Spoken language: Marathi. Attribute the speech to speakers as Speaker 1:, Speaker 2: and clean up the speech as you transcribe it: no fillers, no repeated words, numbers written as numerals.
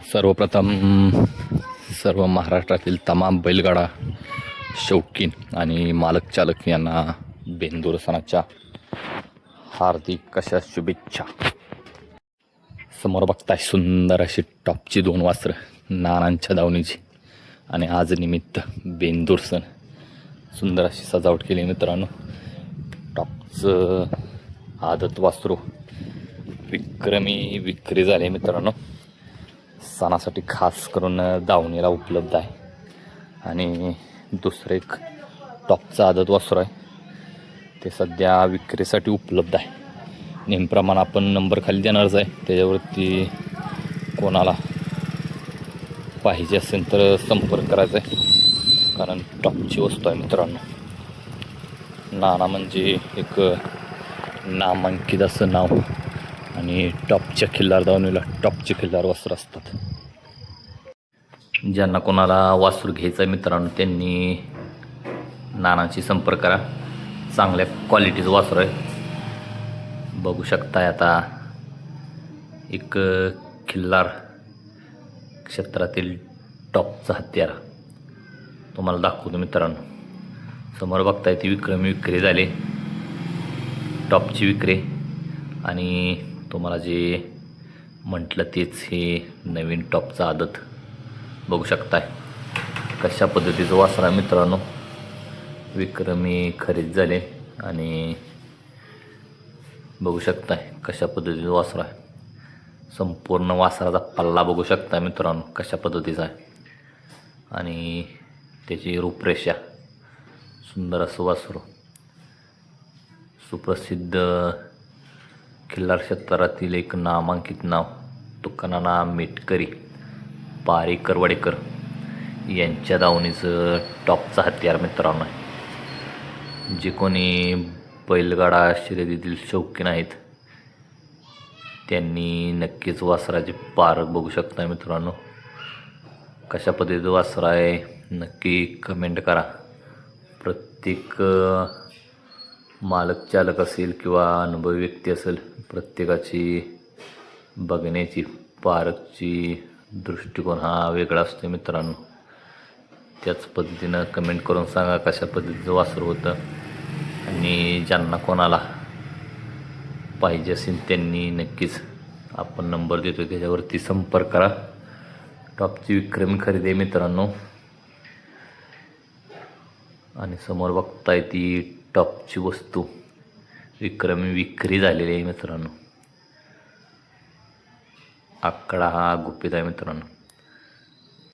Speaker 1: सर्वप्रथम सर्व महाराष्ट्रातील तमाम बैलगाडा शौकीन आणि मालक चालक यांना बेंदूर सणाच्या हार्दिक अशा शुभेच्छा. समोर बघताय सुंदर अशी टॉपची 2 वासरं नानांच्या दावणीची आणि आज निमित्त बेंदूर सण सुंदर अशी सजावट केली मित्रांनो. टॉपचं आदत वासरू विक्रमी विक्री झाले मित्रांनो. सणासाठी खास करून दावणीला उपलब्ध आहे. आणि दुसरं एक टॉपचं आदत वासरू आहे ते सध्या विक्रीसाठी उपलब्ध आहे. नेहमीप्रमाणे आपण नंबर खाली देणारच आहे, त्याच्यावरती कोणाला पाहिजे असेल तर संपर्क करायचा आहे, कारण टॉपची वस्तू आहे मित्रांनो. नाना म्हणजे एक नामांकित असं नाव आणि टॉपच्या खिल्लार दावणीला टॉपचे खिल्लार वासरू असतात. ज्यांना कोणाला वासरू घ्यायचं आहे मित्रांनो त्यांनी नानांशी संपर्क करा. चांगल्या क्वालिटीचं वासरू आहे. बघू शकताय आता एक खिल्लार क्षेत्रातील टॉपचा हत्यार तुम्हाला दाखवतो मित्रांनो. समोर बघताय ती विक्रमी विक्री झाले, टॉपची विक्री. आणि तुम्हाला जे म्हटलं तेच हे नवीन टॉपचा आदत बघू शकताय कशा पद्धतीचं वासरा मित्रांनो. विक्रमी खरेदी झाले आणि बघू शकताय कशा पद्धतीचं वासरा आहे. संपूर्ण वासराचा पल्ला बघू शकताय मित्रांनो कशा पद्धतीचा आहे. आणि त्याची रूपरेषा सुंदर असं वासरू. सुप्रसिद्ध खिल्लार क्षेत्रातील एक नामांकित नाव तुकानाना मेटकरी पारेकर वडेकर यांच्या दावणीचं टॉपचा हत्यार मित्रांनो आहे. जे कोणी बैलगाडा शर्यतीतील शौकीन आहेत त्यांनी नक्कीच वासराचे पारख बघू शकता मित्रांनो. कशा पद्धतीचं वासर आहे नक्की कमेंट करा. प्रत्येक मालक चालक असेल किंवा अनुभवी व्यक्ती असेल प्रत्येकाची बघण्याची पारखची दृष्टिकोन हा वेगळा असतो मित्रांनो. त्याच पद्धतीनं कमेंट करून सांगा कशा पद्धतीचं वासरू होतं. आणि ज्यांना कोणाला पाहिजे असेल त्यांनी नक्कीच आपण नंबर देतो त्याच्यावरती संपर्क करा. टॉपची विक्रमी खरेदी आहे मित्रांनो. आणि समोर बघताय ती टॉपची वस्तू विक्रमी विक्री झालेली आहे मित्रांनो. आकडा हा गुपित आहे मित्रांनो.